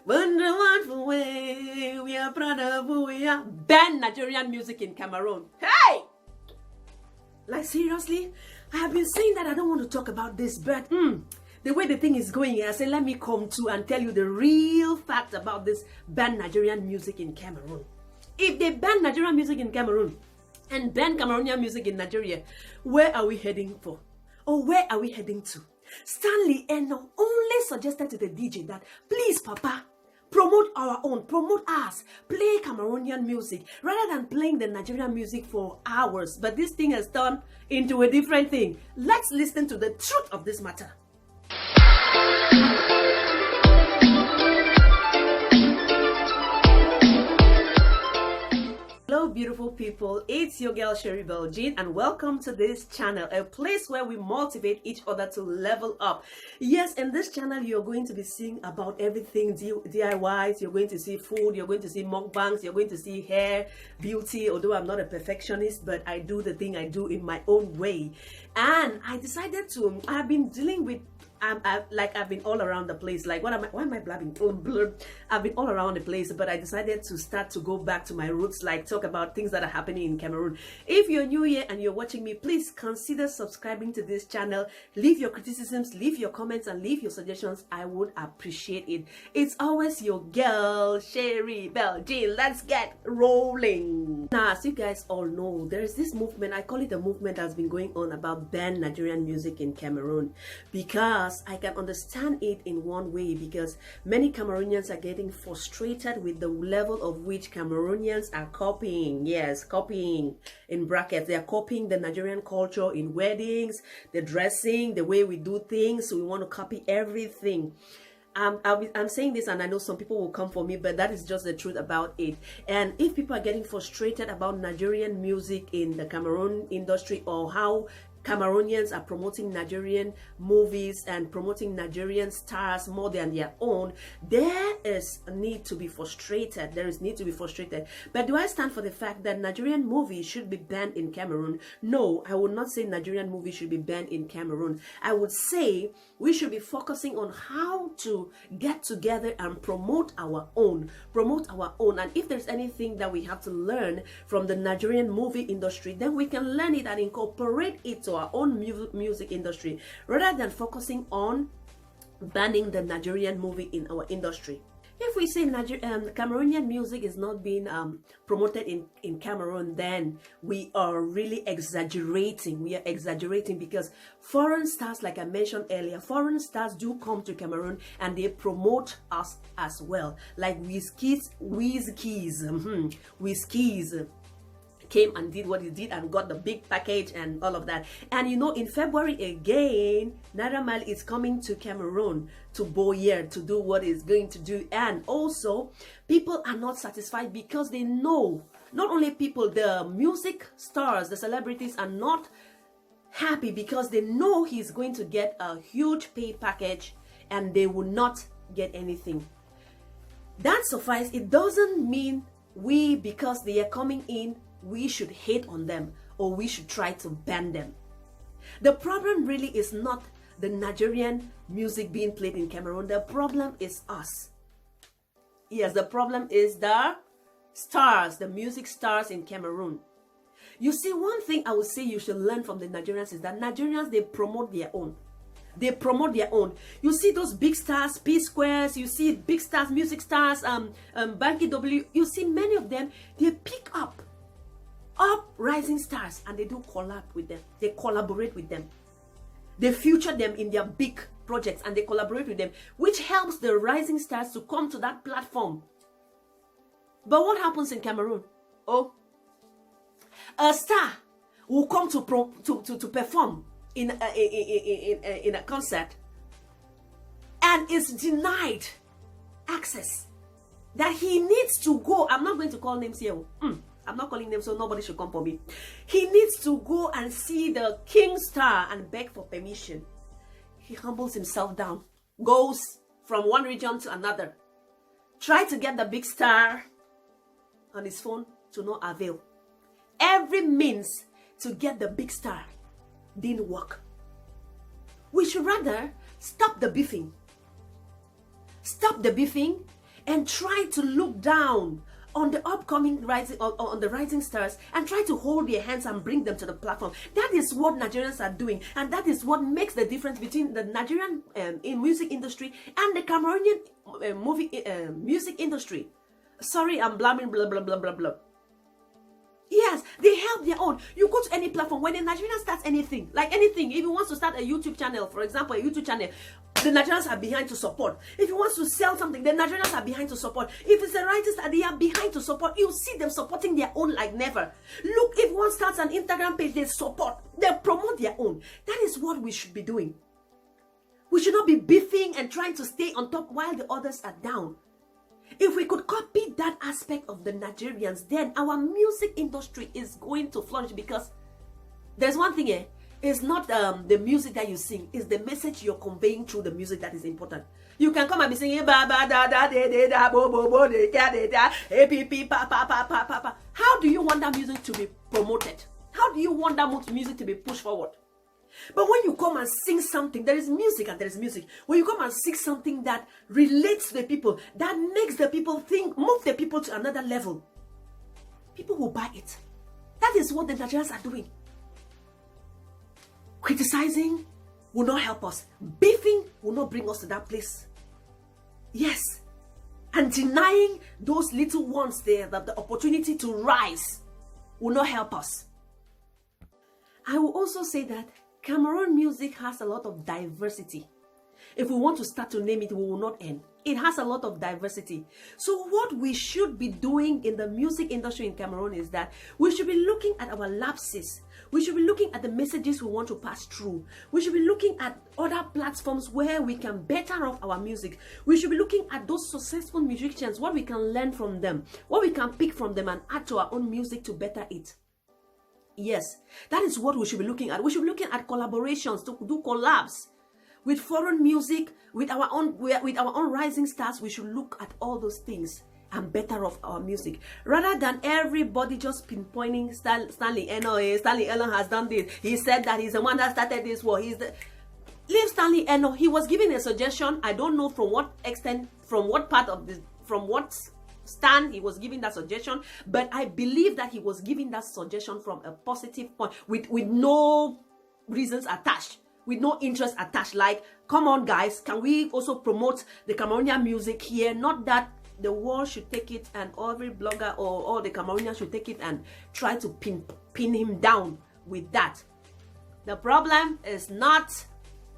Wonderful way, we are proud of who we are. Ban Nigerian music in Cameroon. Hey! Like seriously? I have been saying that I don't want to talk about this, but the way the thing is going, I said let me come to and tell you the real fact about this ban Nigerian music in Cameroon. If they ban Nigerian music in Cameroon and ban Cameroonian music in Nigeria, where are we heading for? Or where are we heading to? Stanley Eno only suggested to the DJ that, please, Papa, promote our own, promote us, play Cameroonian music rather than playing the Nigerian music for hours. But this thing has turned into a different thing. Let's listen to the truth of this matter. Hello beautiful people, it's your girl Sherry Beljean and welcome to this channel, a place where we motivate each other to level up. Yes, in this channel you're going to be seeing about everything DIYs, you're going to see food, you're going to see mukbangs, you're going to see hair, beauty, although I'm not a perfectionist, but I do the thing I do in my own way. And I decided to, I've been dealing with I've been all around the place. Like, why am I blabbing? I've been all around the place, but I decided to start to go back to my roots, like talk about things that are happening in Cameroon. If you're new here and you're watching me, please consider subscribing to this channel. Leave your criticisms, leave your comments, and leave your suggestions. I would appreciate it. It's always your girl, Sherry Beljean. Let's get rolling. Now, as you guys all know, there's this movement, I call it a movement that's been going on about ban Nigerian music in Cameroon, because I can understand it in one way, because many Cameroonians are getting frustrated with the level of which Cameroonians are copying. Yes, copying in brackets. They are copying the Nigerian culture in weddings, the dressing, the way we do things. So we want to copy everything. I'm saying this and I know some people will come for me, but that is just the truth about it. And if people are getting frustrated about Nigerian music in the Cameroon industry, or how Cameroonians are promoting Nigerian movies and promoting Nigerian stars more than their own, there is a need to be frustrated. There is need to be frustrated. But do I stand for the fact that Nigerian movies should be banned in Cameroon? No, I would not say Nigerian movies should be banned in Cameroon. I would say we should be focusing on how to get together and promote our own. And if there's anything that we have to learn from the Nigerian movie industry, then we can learn it and incorporate it to our own music industry, rather than focusing on banning the Nigerian movie in our industry. If we say Cameroonian music is not being promoted in Cameroon, then we are really exaggerating. We are exaggerating, because foreign stars, like I mentioned earlier, foreign stars do come to Cameroon and they promote us as well. Like Wizkid came and did what he did and got the big package and all of that. And you know, in February again, Naira Marley is coming to Cameroon, to Boyer, to do what he's going to do. And also, people are not satisfied because they know, not only people, the music stars, the celebrities are not happy because they know he's going to get a huge pay package and they will not get anything. That suffice. It doesn't mean we, because they are coming in, we should hate on them or we should try to ban them. The problem really is not the Nigerian music being played in Cameroon. The problem is us. Yes, the problem is the stars, the music stars in Cameroon. You see, one thing I would say you should learn from the Nigerians is that Nigerians, they promote their own. They promote their own. You see those big stars, P Squares, you see big stars, music stars, Banky W, you see many of them, they pick up rising stars and they do collab with them. They collaborate with them. They feature them in their big projects and they collaborate with them, which helps the rising stars to come to that platform. But what happens in Cameroon? Oh, a star will come to perform in a concert and is denied access, that he needs to go. I'm not going to call names here. I'm not calling them, so nobody should come for me. He needs to go and see the king star and beg for permission. He humbles himself down, goes from one region to another, try to get the big star on his phone, to no avail. Every means to get the big star didn't work. We should rather Stop the beefing. Stop the beefing and try to look down on the upcoming rising, on the rising stars, and try to hold their hands and bring them to the platform. That is what Nigerians are doing, and that is what makes the difference between the Nigerian music industry and the Cameroonian music industry. Sorry, I'm blabbing, blah, blah, blah, blah, blah. Yes, they help their own. You go to any platform, when a Nigerian starts anything, like anything, if he wants to start a YouTube channel, for example, a YouTube channel, the Nigerians are behind to support. If he wants to sell something, the Nigerians are behind to support. If it's a writer, they are behind to support. You see them supporting their own like never. Look, if one starts an Instagram page, they support. They promote their own. That is what we should be doing. We should not be beefing and trying to stay on top while the others are down. If we could copy that aspect of the Nigerians, then our music industry is going to flourish, because there's one thing here. It's not the music that you sing, it's the message you're conveying through the music that is important. You can come and be singing ba ba da da de de da bo bo bo de da de da a p p pa pa pa pa pa pa. How do you want that music to be promoted? How do you want that music to be pushed forward? But when you come and sing something, there is music and there is music. When you come and sing something that relates to the people, that makes the people think, move the people to another level, people will buy it. That is what the Nigerians are doing. Criticizing will not help us. Beefing will not bring us to that place. Yes. And denying those little ones there that the opportunity to rise will not help us. I will also say that Cameroon music has a lot of diversity. If we want to start to name it, we will not end. It has a lot of diversity. So what we should be doing in the music industry in Cameroon is that we should be looking at our lapses. We should be looking at the messages we want to pass through. We should be looking at other platforms where we can better off our music. We should be looking at those successful musicians, what we can learn from them, what we can pick from them and add to our own music to better it. Yes, that is what we should be looking at. We should be looking at collaborations, to do collabs with foreign music, with our own rising stars. We should look at all those things and better off our music, rather than everybody just pinpointing Stanley Eno. Stanley Eno has done this. He said that he's the one that started this war. Leave Stanley Eno. He was giving a suggestion. I don't know from what extent, from what stand he was giving that suggestion, but I believe that he was giving that suggestion from a positive point, with no reasons attached, with no interest attached. Like, come on guys, can we also promote the Cameroonian music here? Not that the world should take it and every blogger or all the Cameroonians should take it and try to pin him down with that. The problem is not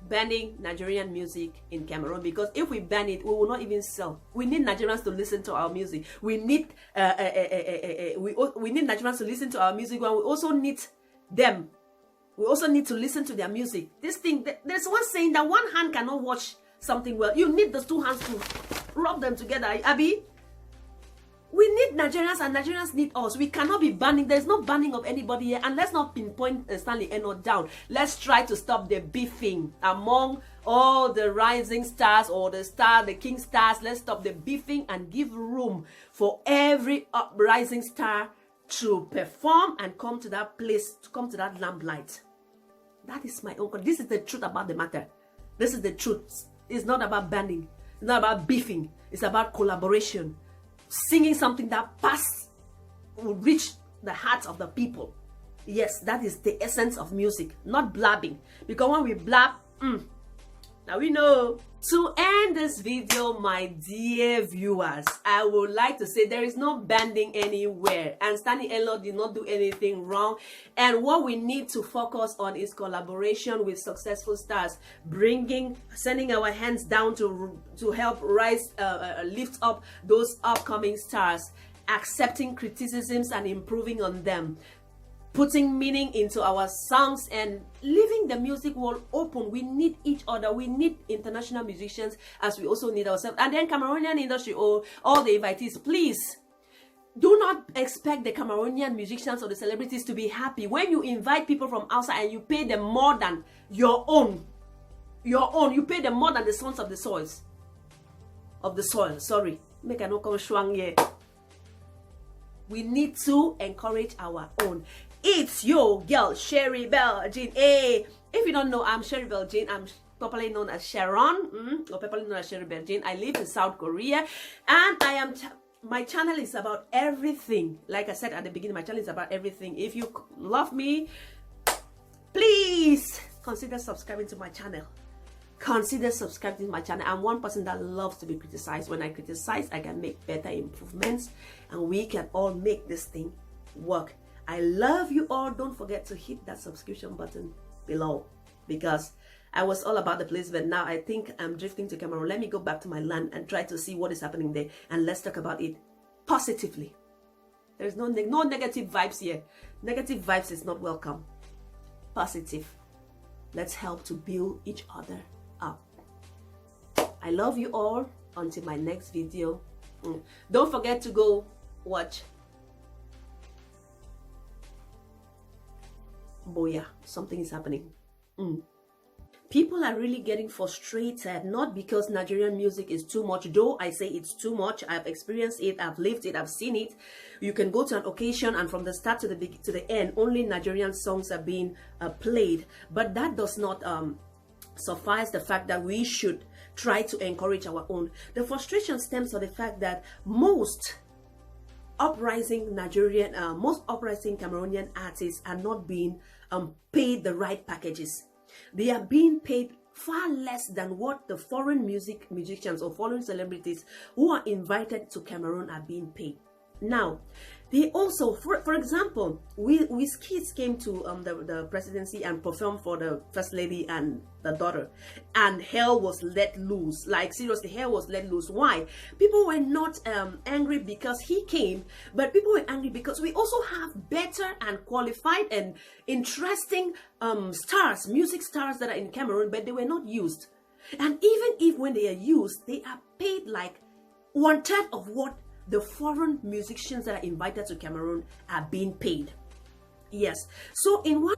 banning Nigerian music in Cameroon, because if we ban it, we will not even sell. We need Nigerians to listen to our music. We need we need Nigerians to listen to our music, and we also need them. We also need to listen to their music. This thing, there's one saying that one hand cannot watch something well. You need those two hands to rub them together. Abi, we need Nigerians and Nigerians need us. We cannot be banning. There's no banning of anybody here. And let's not pinpoint Stanley Eno down. Let's try to stop the beefing among all the rising stars or the king stars. Let's stop the beefing and give room for every uprising star to perform and come to that place, to come to that lamplight. That is my own. This is the truth about the matter. This is the truth. It's not about banning. It's not about beefing. It's about collaboration. Singing something that will reach the hearts of the people. Yes, that is the essence of music, not blabbing. Because when we blab, now we know. To end this video, my dear viewers, I would like to say there is no banning anywhere, and Stanley Eno did not do anything wrong. And what we need to focus on is collaboration with successful stars, sending our hands down to help lift up those upcoming stars, accepting criticisms and improving on them, putting meaning into our songs and leaving the music world open. We need each other. We need international musicians as we also need ourselves. And then Cameroonian industry or all the invitees, please do not expect the Cameroonian musicians or the celebrities to be happy when you invite people from outside and you pay them more than your own. You pay them more than the sons of the soil. Sorry. Make a no come shwang here. We need to encourage our own. It's your girl, Sherry Bell Jean. Hey, if you don't know, I'm Sherry Bell Jean. I'm popularly known as Sharon, or popularly known as Sherry Belgian. I live in South Korea, and my channel is about everything. Like I said at the beginning, my channel is about everything. If you love me, please consider subscribing to my channel. Consider subscribing to my channel. I'm one person that loves to be criticized. When I criticize, I can make better improvements, and we can all make this thing work. I love you all. Don't forget to hit that subscription button below, because I was all about the place, but now I think I'm drifting to Cameroon. Let me go back to my land and try to see what is happening there, and let's talk about it positively. There's no negative vibes here. Negative vibes is not welcome. Positive. Let's help to build each other up. I love you all. Until my next video. Don't forget to go watch Boya. Something is happening. People are really getting frustrated, not because Nigerian music is too much, though I say it's too much. I've experienced it, I've lived it, I've seen it. You can go to an occasion and from the start to the end, only Nigerian songs are being played. But that does not suffice the fact that we should try to encourage our own. The frustration stems from the fact that most uprising Cameroonian artists are not being paid the right packages. They are being paid far less than what the foreign musicians or foreign celebrities who are invited to Cameroon are being paid. Now, they also, for example, Wizkid came to the presidency and performed for the first lady and the daughter, and hell was let loose. Like seriously, hell was let loose. Why? People were not angry because he came, but people were angry because we also have better and qualified and interesting stars, music stars that are in Cameroon, but they were not used. And even if when they are used, they are paid like 1/3 of what the foreign musicians that are invited to Cameroon are being paid. Yes. So in one